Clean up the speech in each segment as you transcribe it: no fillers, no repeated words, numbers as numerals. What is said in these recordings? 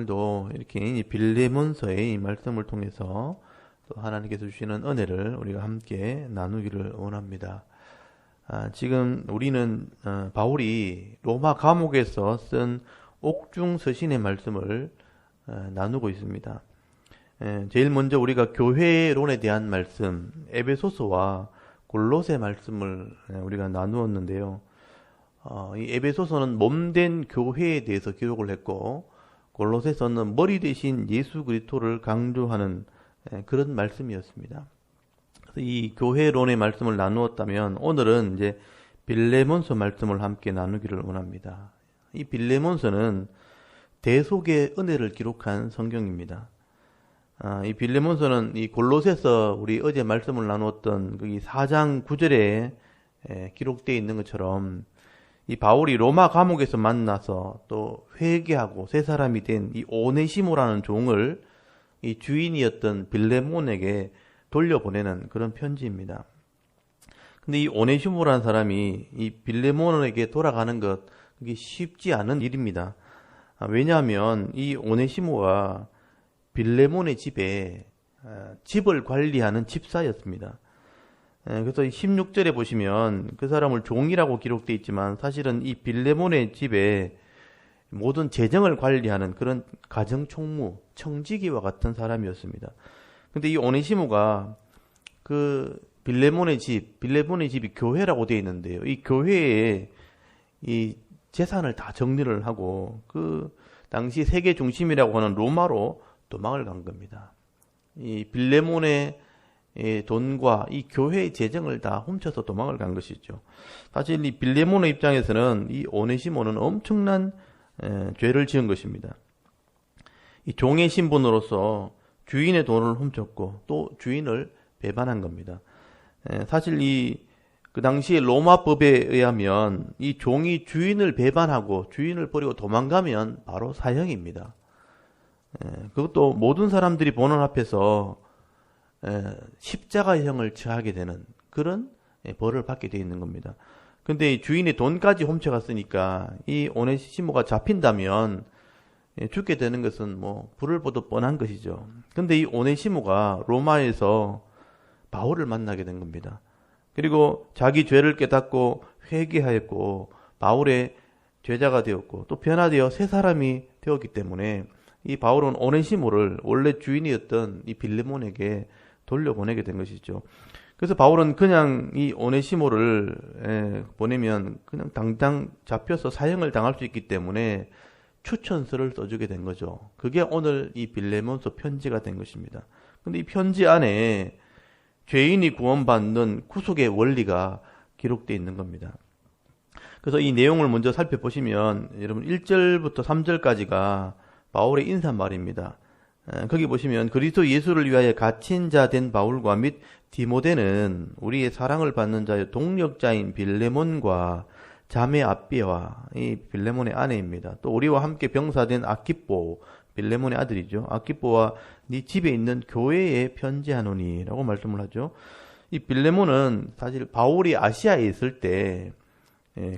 오늘도 이렇게 이 빌레몬서의 이 말씀을 통해서 또 하나님께서 주시는 은혜를 우리가 함께 나누기를 원합니다. 지금 우리는 바울이 로마 감옥에서 쓴 옥중 서신의 말씀을 나누고 있습니다. 제일 먼저 우리가 교회론에 대한 말씀, 에베소서와 골로새 말씀을 우리가 나누었는데요. 이 에베소서는 몸된 교회에 대해서 기록을 했고, 골로새서는 머리 대신 예수 그리스도를 강조하는 그런 말씀이었습니다. 그래서 이 교회론의 말씀을 나누었다면 오늘은 이제 빌레몬서 말씀을 함께 나누기를 원합니다. 이 빌레몬서는 대속의 은혜를 기록한 성경입니다. 이 빌레몬서는 이 골로새서 우리 어제 말씀을 나누었던 거기 4장 9절에 기록되어 있는 것처럼 이 바울이 로마 감옥에서 만나서 또 회개하고 새 사람이 된 이 오네시모라는 종을 이 주인이었던 빌레몬에게 돌려보내는 그런 편지입니다. 근데 이 오네시모라는 사람이 이 빌레몬에게 돌아가는 것, 그게 쉽지 않은 일입니다. 왜냐하면 이 오네시모가 빌레몬의 집에 집을 관리하는 집사였습니다. 그래서 16절에 보시면 그 사람을 종이라고 기록되어 있지만 사실은 이 빌레몬의 집에 모든 재정을 관리하는 그런 가정총무, 청지기와 같은 사람이었습니다. 근데 이 오네시모가 그 빌레몬의 집이 교회라고 되어 있는데요. 이 교회에 이 재산을 다 정리를 하고 그 당시 세계 중심이라고 하는 로마로 도망을 간 겁니다. 이 빌레몬의 돈과 이 교회의 재정을 다 훔쳐서 도망을 간 것이죠. 사실 이 빌레몬의 입장에서는 이 오네시모는 엄청난 죄를 지은 것입니다. 이 종의 신분으로서 주인의 돈을 훔쳤고 또 주인을 배반한 겁니다. 사실 그 당시에 로마법에 의하면 이 종이 주인을 배반하고 주인을 버리고 도망가면 바로 사형입니다. 그것도 모든 사람들이 보는 앞에서 십자가형을 처하게 되는 그런 벌을 받게 되어 있는 겁니다. 근데 주인의 돈까지 훔쳐갔으니까 이 오네시모가 잡힌다면 죽게 되는 것은 뭐 불을 보듯 뻔한 것이죠. 근데 이 오네시모가 로마에서 바울을 만나게 된 겁니다. 그리고 자기 죄를 깨닫고 회개하였고 바울의 제자가 되었고 또 변화되어 새 사람이 되었기 때문에 이 바울은 오네시모를 원래 주인이었던 이 빌레몬에게 돌려보내게 된 것이죠. 그래서 바울은 그냥 이 오네시모를 보내면 그냥 당장 잡혀서 사형을 당할 수 있기 때문에 추천서를 써주게 된 거죠. 그게 오늘 이 빌레몬서 편지가 된 것입니다. 근데 이 편지 안에 죄인이 구원받는 구속의 원리가 기록되어 있는 겁니다. 그래서 이 내용을 먼저 살펴보시면 여러분 1절부터 3절까지가 바울의 인사말입니다. 거기 보시면 그리스도 예수를 위하여 갇힌 자 된 바울과 및 디모데는 우리의 사랑을 받는 자여 동력자인 빌레몬과 자매 아비와 이 빌레몬의 아내입니다. 또 우리와 함께 병사된 아키포, 빌레몬의 아들이죠. 아키포와 네 집에 있는 교회에 편지하노니 라고 말씀을 하죠. 이 빌레몬은 사실 바울이 아시아에 있을 때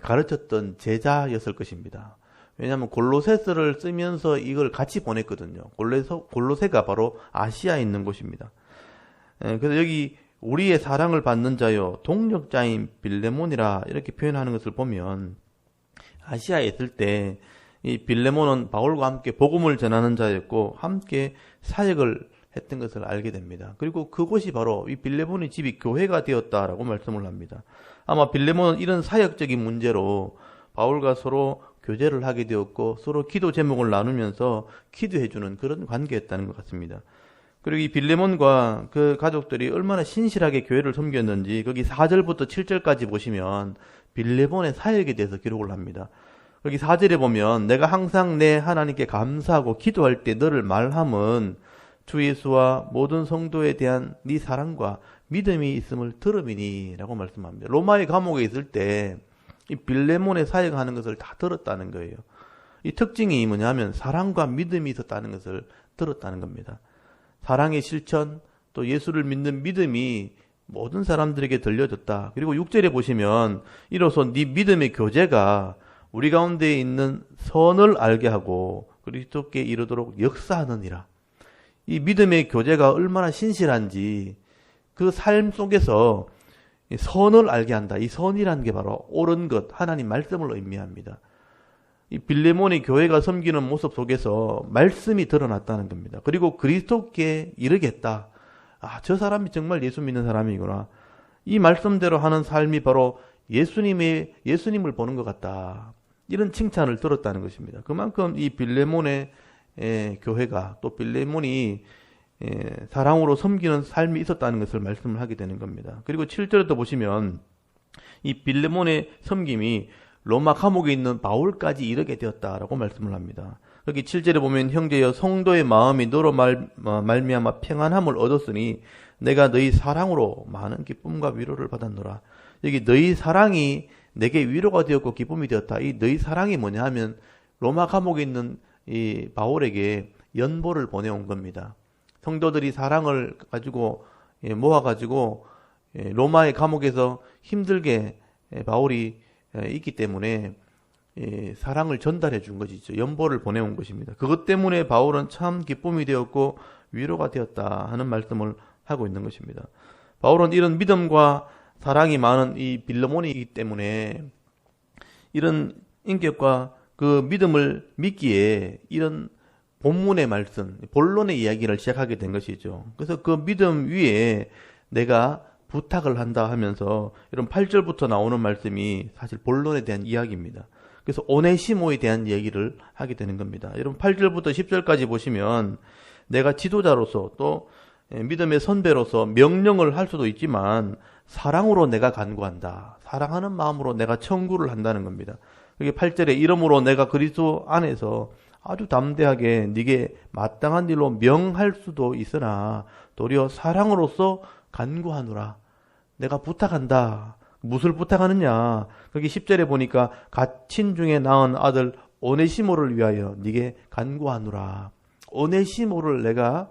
가르쳤던 제자였을 것입니다. 왜냐하면 골로새서를 쓰면서 이걸 같이 보냈거든요. 골로새가 바로 아시아에 있는 곳입니다. 그래서 여기 우리의 사랑을 받는 자요 동력자인 빌레몬이라 이렇게 표현하는 것을 보면 아시아에 있을 때 이 빌레몬은 바울과 함께 복음을 전하는 자였고 함께 사역을 했던 것을 알게 됩니다. 그리고 그곳이 바로 이 빌레몬의 집이 교회가 되었다라고 말씀을 합니다. 아마 빌레몬은 이런 사역적인 문제로 바울과 서로 교제를 하게 되었고 서로 기도 제목을 나누면서 기도해주는 그런 관계였다는 것 같습니다. 그리고 이 빌레몬과 그 가족들이 얼마나 신실하게 교회를 섬겼는지 거기 4절부터 7절까지 보시면 빌레몬의 사역에 대해서 기록을 합니다. 여기 4절에 보면 내가 항상 내 하나님께 감사하고 기도할 때 너를 말함은 주 예수와 모든 성도에 대한 네 사랑과 믿음이 있음을 들음이니 라고 말씀합니다. 로마의 감옥에 있을 때 이 빌레몬의 사역하는 것을 다 들었다는 거예요. 이 특징이 뭐냐면 사랑과 믿음이 있었다는 것을 들었다는 겁니다. 사랑의 실천 또 예수를 믿는 믿음이 모든 사람들에게 들려졌다. 그리고 6절에 보시면 이로써 네 믿음의 교제가 우리 가운데 있는 선을 알게 하고 그리스도께 이르도록 역사하느니라. 이 믿음의 교제가 얼마나 신실한지 그 삶 속에서 선을 알게 한다. 이 선이라는 게 바로 옳은 것, 하나님 말씀을 의미합니다. 이 빌레몬의 교회가 섬기는 모습 속에서 말씀이 드러났다는 겁니다. 그리고 그리스도께 이르겠다. 아, 저 사람이 정말 예수 믿는 사람이구나. 이 말씀대로 하는 삶이 바로 예수님을 보는 것 같다. 이런 칭찬을 들었다는 것입니다. 그만큼 이 빌레몬의 교회가 또 빌레몬이 사랑으로 섬기는 삶이 있었다는 것을 말씀을 하게 되는 겁니다. 그리고 7절에도 보시면 이 빌레몬의 섬김이 로마 감옥에 있는 바울까지 이르게 되었다라고 말씀을 합니다. 여기 7절에 보면 형제여 성도의 마음이 너로 말미암아 평안함을 얻었으니 내가 너희 사랑으로 많은 기쁨과 위로를 받았노라. 여기 너희 사랑이 내게 위로가 되었고 기쁨이 되었다. 이 너희 사랑이 뭐냐 하면 로마 감옥에 있는 이 바울에게 연보를 보내온 겁니다. 성도들이 사랑을 가지고 모아가지고 로마의 감옥에서 힘들게 바울이 있기 때문에 사랑을 전달해 준 것이죠. 연보를 보내온 것입니다. 그것 때문에 바울은 참 기쁨이 되었고 위로가 되었다 하는 말씀을 하고 있는 것입니다. 바울은 이런 믿음과 사랑이 많은 이 빌레몬이기 때문에 이런 인격과 그 믿음을 믿기에 이런 본문의 말씀, 본론의 이야기를 시작하게 된 것이죠. 그래서 그 믿음 위에 내가 부탁을 한다 하면서 이런 8절부터 나오는 말씀이 사실 본론에 대한 이야기입니다. 그래서 오네시모에 대한 얘기를 하게 되는 겁니다. 여러분 8절부터 10절까지 보시면 내가 지도자로서 또 믿음의 선배로서 명령을 할 수도 있지만 사랑으로 내가 간구한다. 사랑하는 마음으로 내가 청구를 한다는 겁니다. 여기 8절에 이러므로 내가 그리스도 안에서 아주 담대하게 네게 마땅한 일로 명할 수도 있으나 도리어 사랑으로서 간구하노라. 내가 부탁한다. 무엇을 부탁하느냐? 거기 10절에 보니까 갇힌 중에 낳은 아들 오네시모를 위하여 네게 간구하노라. 오네시모를 내가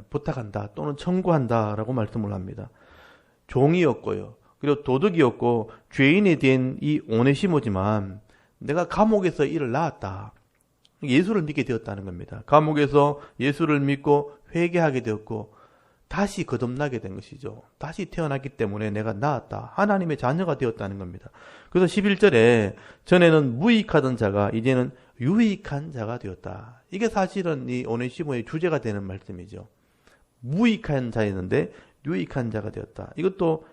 부탁한다 또는 청구한다라고 말씀을 합니다. 종이었고요. 그리고 도둑이었고 죄인이 된 이 오네시모지만 내가 감옥에서 이를 낳았다. 예수를 믿게 되었다는 겁니다. 감옥에서 예수를 믿고 회개하게 되었고 다시 거듭나게 된 것이죠. 다시 태어났기 때문에 내가 낳았다. 하나님의 자녀가 되었다는 겁니다. 그래서 11절에 전에는 무익하던 자가 이제는 유익한 자가 되었다. 이게 사실은 이 오네시모의 주제가 되는 말씀이죠. 무익한 자였는데 유익한 자가 되었다. 이것도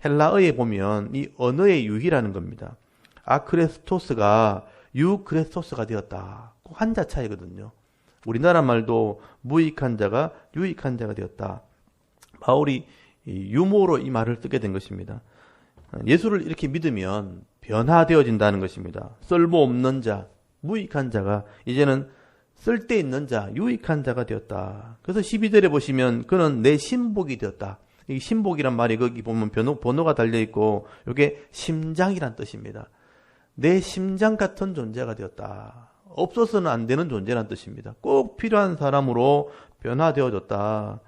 헬라어에 보면 이 언어의 유희라는 겁니다. 아크레스토스가 유크레스토스가 되었다. 꼭 한자 차이거든요. 우리나라 말도 무익한 자가 유익한 자가 되었다. 바울이 유모로 이 말을 쓰게 된 것입니다. 예수를 이렇게 믿으면 변화되어진다는 것입니다. 쓸모없는 자, 무익한 자가 이제는 쓸데있는 자, 유익한 자가 되었다. 그래서 12절에 보시면 그는 내 신복이 되었다. 이 신복이란 말이 거기 보면 번호가 달려있고 이게 심장이란 뜻입니다. 내 심장 같은 존재가 되었다. 없어서는 안 되는 존재란 뜻입니다. 꼭 필요한 사람으로 변화되어졌다.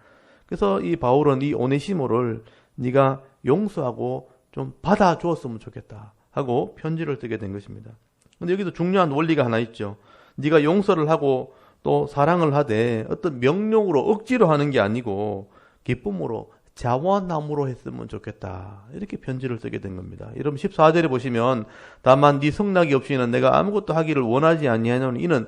그래서 이 바울은 이 오네시모를 네가 용서하고 좀 받아주었으면 좋겠다 하고 편지를 쓰게 된 것입니다. 근데 여기도 중요한 원리가 하나 있죠. 네가 용서를 하고 또 사랑을 하되 어떤 명령으로 억지로 하는 게 아니고 기쁨으로 자원함으로 했으면 좋겠다. 이렇게 편지를 쓰게 된 겁니다. 여러분 14절에 보시면 다만 네 성낙이 없이는 내가 아무것도 하기를 원하지 아니하노니 이는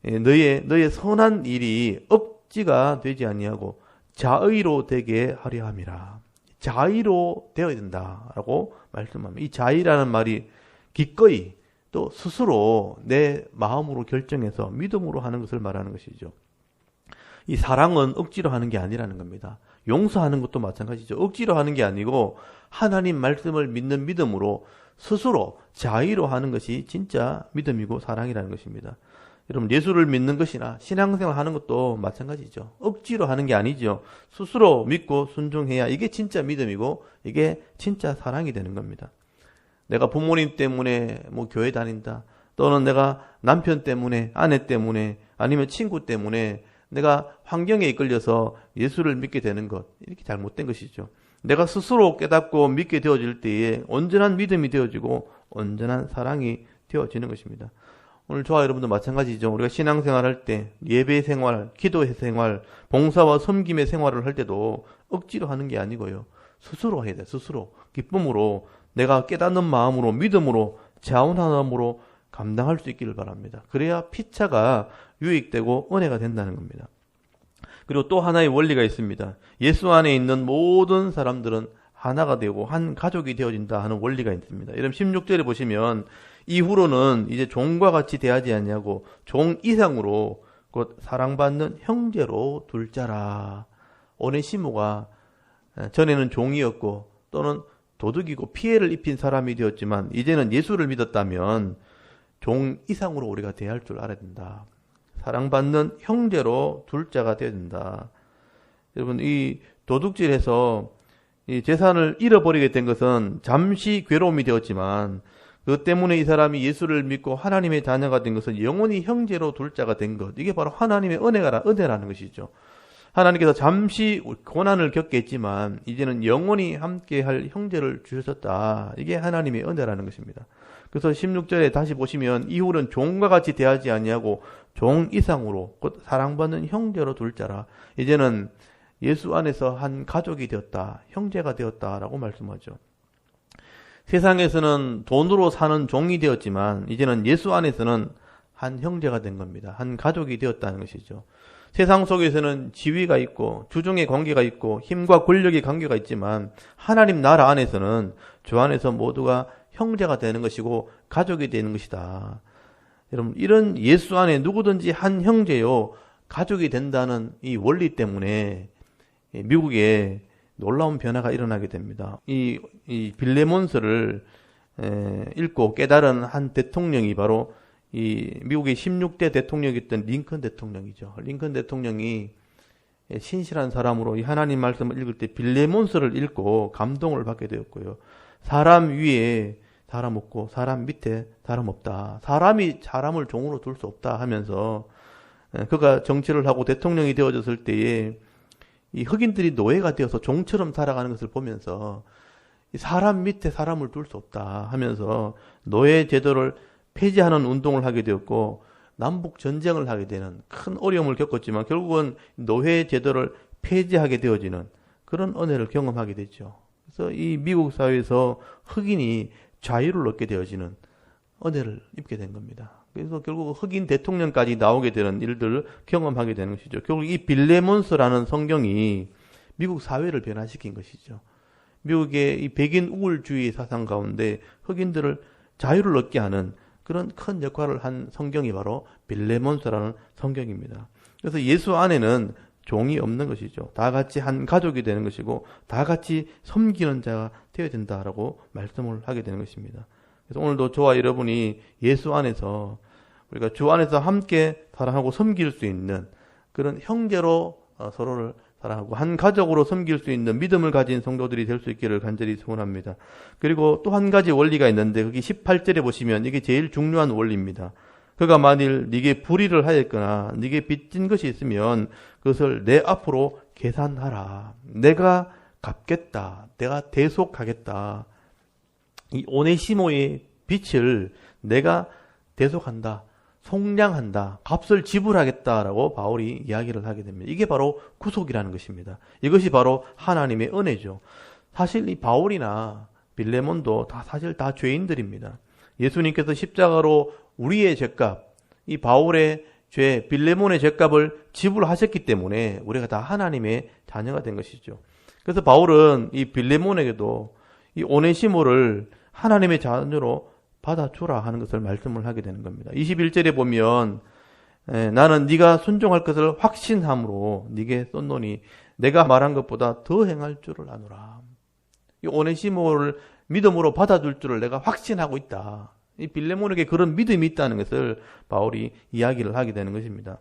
너의 선한 일이 억지가 되지 아니하고 자의로 되게 하려 함이라. 자의로 되어야 된다라고 말씀합니다. 이 자의라는 말이 기꺼이 또 스스로 내 마음으로 결정해서 믿음으로 하는 것을 말하는 것이죠. 이 사랑은 억지로 하는 게 아니라는 겁니다. 용서하는 것도 마찬가지죠. 억지로 하는 게 아니고 하나님 말씀을 믿는 믿음으로 스스로 자의로 하는 것이 진짜 믿음이고 사랑이라는 것입니다. 여러분 예수를 믿는 것이나 신앙생활 하는 것도 마찬가지죠. 억지로 하는 게 아니죠. 스스로 믿고 순종해야 이게 진짜 믿음이고 이게 진짜 사랑이 되는 겁니다. 내가 부모님 때문에 뭐 교회 다닌다 또는 내가 남편 때문에 아내 때문에 아니면 친구 때문에 내가 환경에 이끌려서 예수를 믿게 되는 것 이렇게 잘못된 것이죠. 내가 스스로 깨닫고 믿게 되어질 때에 온전한 믿음이 되어지고 온전한 사랑이 되어지는 것입니다. 오늘 저와 여러분도 마찬가지죠. 우리가 신앙생활 할 때, 예배 생활, 기도 생활, 봉사와 섬김의 생활을 할 때도 억지로 하는 게 아니고요. 스스로 해야 돼. 스스로. 기쁨으로, 내가 깨닫는 마음으로, 믿음으로, 자원함으로 감당할 수 있기를 바랍니다. 그래야 피차가 유익되고 은혜가 된다는 겁니다. 그리고 또 하나의 원리가 있습니다. 예수 안에 있는 모든 사람들은 하나가 되고 한 가족이 되어진다 하는 원리가 있습니다. 여러분 16절에 보시면 이후로는 이제 종과 같이 대하지 않냐고 종 이상으로 곧 사랑받는 형제로 둘 자라. 오네시모가 전에는 종이었고 또는 도둑이고 피해를 입힌 사람이 되었지만 이제는 예수를 믿었다면 종 이상으로 우리가 대할 줄 알아야 된다. 사랑받는 형제로 둘 자가 되어야 된다. 여러분 이 도둑질해서 이 재산을 잃어버리게 된 것은 잠시 괴로움이 되었지만 그 때문에 이 사람이 예수를 믿고 하나님의 자녀가 된 것은 영원히 형제로 둘 자가 된 것. 이게 바로 하나님의 은혜라는 것이죠. 하나님께서 잠시 고난을 겪겠지만 이제는 영원히 함께할 형제를 주셨다. 이게 하나님의 은혜라는 것입니다. 그래서 16절에 다시 보시면 이후로는 종과 같이 대하지 아니하고 종 이상으로 곧 사랑받는 형제로 둘 자라. 이제는 예수 안에서 한 가족이 되었다. 형제가 되었다라고 말씀하죠. 세상에서는 돈으로 사는 종이 되었지만 이제는 예수 안에서는 한 형제가 된 겁니다. 한 가족이 되었다는 것이죠. 세상 속에서는 지위가 있고 주종의 관계가 있고 힘과 권력의 관계가 있지만 하나님 나라 안에서는 주 안에서 모두가 형제가 되는 것이고 가족이 되는 것이다. 여러분 이런 예수 안에 누구든지 한 형제요 가족이 된다는 이 원리 때문에 미국에 놀라운 변화가 일어나게 됩니다. 이 빌레몬서를 읽고 깨달은 한 대통령이 바로 이 미국의 16대 대통령이었던 링컨 대통령이죠. 링컨 대통령이 신실한 사람으로 이 하나님 말씀을 읽을 때 빌레몬서를 읽고 감동을 받게 되었고요. 사람 위에 사람 없고 사람 밑에 사람 없다. 사람이 사람을 종으로 둘 수 없다 하면서 그가 정치를 하고 대통령이 되어졌을 때에 이 흑인들이 노예가 되어서 종처럼 살아가는 것을 보면서 사람 밑에 사람을 둘 수 없다 하면서 노예 제도를 폐지하는 운동을 하게 되었고 남북 전쟁을 하게 되는 큰 어려움을 겪었지만 결국은 노예 제도를 폐지하게 되어지는 그런 은혜를 경험하게 됐죠. 그래서 이 미국 사회에서 흑인이 자유를 얻게 되어지는 은혜를 입게 된 겁니다. 그래서 결국 흑인 대통령까지 나오게 되는 일들을 경험하게 되는 것이죠. 결국 이 빌레몬스라는 성경이 미국 사회를 변화시킨 것이죠. 미국의 이 백인 우월주의 사상 가운데 흑인들을 자유를 얻게 하는 그런 큰 역할을 한 성경이 바로 빌레몬스라는 성경입니다. 그래서 예수 안에는 종이 없는 것이죠. 다 같이 한 가족이 되는 것이고 다 같이 섬기는 자가 되어야 된다라고 말씀을 하게 되는 것입니다. 그래서 오늘도 저와 여러분이 예수 안에서 우리가 주 안에서 함께 사랑하고 섬길 수 있는 그런 형제로 서로를 사랑하고 한 가족으로 섬길 수 있는 믿음을 가진 성도들이 될 수 있기를 간절히 소원합니다. 그리고 또 한 가지 원리가 있는데 거기 18절에 보시면 이게 제일 중요한 원리입니다. 그가 만일 네게 불의를 하였거나 네게 빚진 것이 있으면 그것을 내 앞으로 계산하라. 내가 갚겠다. 내가 대속하겠다. 이 오네시모의 빚을 내가 대속한다. 속량한다. 값을 지불하겠다라고 바울이 이야기를 하게 됩니다. 이게 바로 구속이라는 것입니다. 이것이 바로 하나님의 은혜죠. 사실 이 바울이나 빌레몬도 사실 다 죄인들입니다. 예수님께서 십자가로 우리의 죄값, 이 바울의 죄, 빌레몬의 죄값을 지불하셨기 때문에 우리가 다 하나님의 자녀가 된 것이죠. 그래서 바울은 이 빌레몬에게도 이 오네시모를 하나님의 자녀로 받아주라 하는 것을 말씀을 하게 되는 겁니다. 21절에 보면 나는 네가 순종할 것을 확신함으로 네게 쏜노니 내가 말한 것보다 더 행할 줄을 아노라. 이 오네시모를 믿음으로 받아줄 줄을 내가 확신하고 있다. 이 빌레몬에게 그런 믿음이 있다는 것을 바울이 이야기를 하게 되는 것입니다.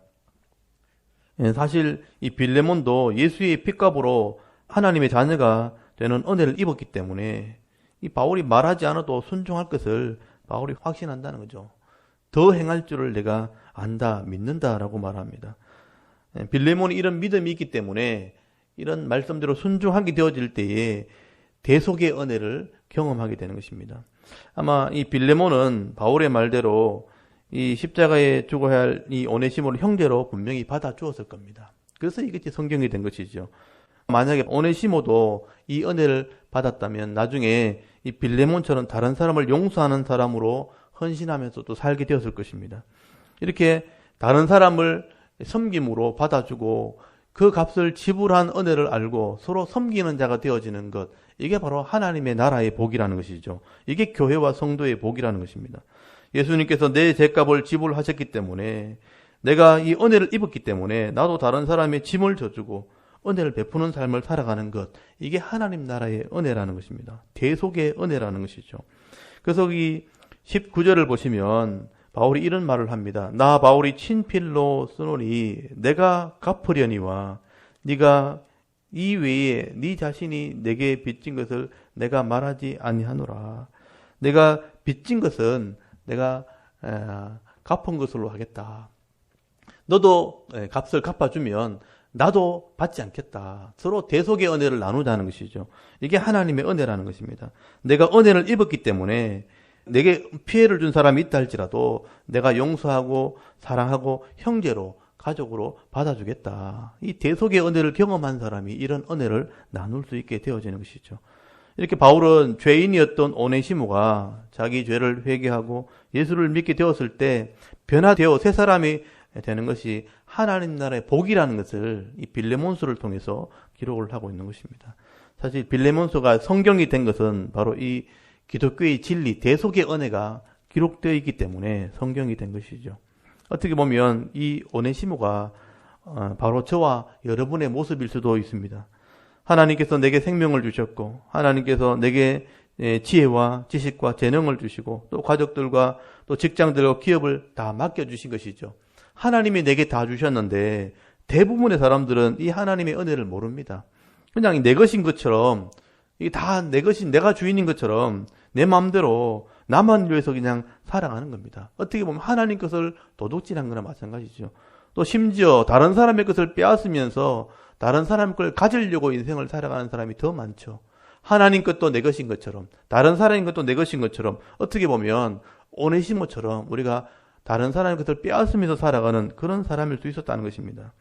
사실 이 빌레몬도 예수의 핏값으로 하나님의 자녀가 되는 은혜를 입었기 때문에 이 바울이 말하지 않아도 순종할 것을 바울이 확신한다는 거죠. 더 행할 줄을 내가 안다, 믿는다라고 말합니다. 빌레몬이 이런 믿음이 있기 때문에 이런 말씀대로 순종하게 되어질 때에 대속의 은혜를 경험하게 되는 것입니다. 아마 이 빌레몬은 바울의 말대로 이 십자가에 죽어야 할 이 오네시모를 형제로 분명히 받아주었을 겁니다. 그래서 이것이 성경이 된 것이죠. 만약에 오네시모도 이 은혜를 받았다면 나중에 이 빌레몬처럼 다른 사람을 용서하는 사람으로 헌신하면서 또 살게 되었을 것입니다. 이렇게 다른 사람을 섬김으로 받아주고 그 값을 지불한 은혜를 알고 서로 섬기는 자가 되어지는 것, 이게 바로 하나님의 나라의 복이라는 것이죠. 이게 교회와 성도의 복이라는 것입니다. 예수님께서 내 죄값을 지불하셨기 때문에, 내가 이 은혜를 입었기 때문에 나도 다른 사람의 짐을 져주고 은혜를 베푸는 삶을 살아가는 것, 이게 하나님 나라의 은혜라는 것입니다. 대속의 은혜라는 것이죠. 그래서 이 19절을 보시면 바울이 이런 말을 합니다. 나 바울이 친필로 쓰노니 내가 갚으려니와 네가 이 외에 네 자신이 내게 빚진 것을 내가 말하지 아니하노라. 내가 빚진 것은 내가 갚은 것으로 하겠다. 너도 값을 갚아주면 나도 받지 않겠다. 서로 대속의 은혜를 나누자는 것이죠. 이게 하나님의 은혜라는 것입니다. 내가 은혜를 입었기 때문에 내게 피해를 준 사람이 있다 할지라도 내가 용서하고 사랑하고 형제로 가족으로 받아주겠다. 이 대속의 은혜를 경험한 사람이 이런 은혜를 나눌 수 있게 되어지는 것이죠. 이렇게 바울은 죄인이었던 오네시모가 자기 죄를 회개하고 예수를 믿게 되었을 때 변화되어 새 사람이 되는 것이 하나님 나라의 복이라는 것을 이 빌레몬서를 통해서 기록을 하고 있는 것입니다. 사실 빌레몬서가 성경이 된 것은 바로 이 기독교의 진리, 대속의 은혜가 기록되어 있기 때문에 성경이 된 것이죠. 어떻게 보면 이 오네시모가 바로 저와 여러분의 모습일 수도 있습니다. 하나님께서 내게 생명을 주셨고 하나님께서 내게 지혜와 지식과 재능을 주시고 또 가족들과 또 직장들과 기업을 다 맡겨주신 것이죠. 하나님이 내게 다 주셨는데 대부분의 사람들은 이 하나님의 은혜를 모릅니다. 그냥 내 것인 것처럼, 이게 다 내 것인, 내가 주인인 것처럼 내 마음대로 나만 위해서 그냥 살아가는 겁니다. 어떻게 보면 하나님 것을 도둑질한 거나 마찬가지죠. 또 심지어 다른 사람의 것을 빼앗으면서 다른 사람 걸 가지려고 인생을 살아가는 사람이 더 많죠. 하나님 것도 내 것인 것처럼, 다른 사람인 것도 내 것인 것처럼, 어떻게 보면 오네시모처럼 우리가 다른 사람의 것을 빼앗으면서 살아가는 그런 사람일 수 있었다는 것입니다.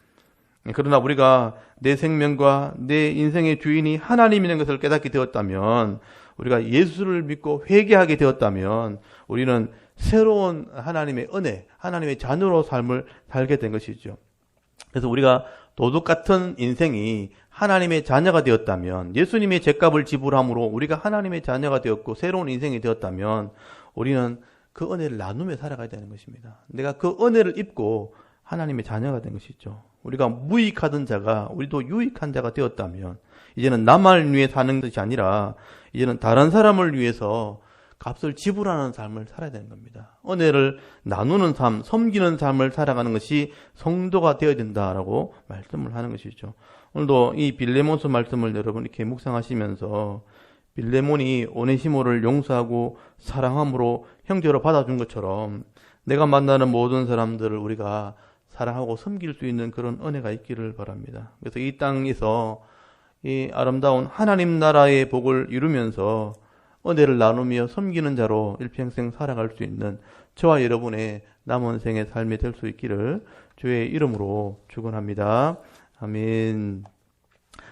그러나 우리가 내 생명과 내 인생의 주인이 하나님이라는 것을 깨닫게 되었다면, 우리가 예수를 믿고 회개하게 되었다면 우리는 새로운 하나님의 은혜, 하나님의 자녀로 삶을 살게 된 것이죠. 그래서 우리가 도둑 같은 인생이 하나님의 자녀가 되었다면, 예수님의 죄값을 지불함으로 우리가 하나님의 자녀가 되었고 새로운 인생이 되었다면 우리는 그 은혜를 나누며 살아가야 되는 것입니다. 내가 그 은혜를 입고 하나님의 자녀가 된 것이죠. 우리가 무익하던 자가 우리도 유익한 자가 되었다면 이제는 나만을 위해 사는 것이 아니라 이제는 다른 사람을 위해서 값을 지불하는 삶을 살아야 되는 겁니다. 은혜를 나누는 삶, 섬기는 삶을 살아가는 것이 성도가 되어야 된다라고 말씀을 하는 것이죠. 오늘도 이 빌레몬서 말씀을 여러분 이렇게 묵상하시면서 빌레몬이 오네시모를 용서하고 사랑함으로 형제로 받아준 것처럼 내가 만나는 모든 사람들을 우리가 사랑하고 섬길 수 있는 그런 은혜가 있기를 바랍니다. 그래서 이 땅에서 이 아름다운 하나님 나라의 복을 이루면서 은혜를 나누며 섬기는 자로 일평생 살아갈 수 있는 저와 여러분의 남은 생의 삶이 될 수 있기를 주의 이름으로 축원합니다. 아멘.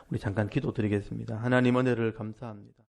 우리 잠깐 기도드리겠습니다. 하나님 은혜를 감사합니다.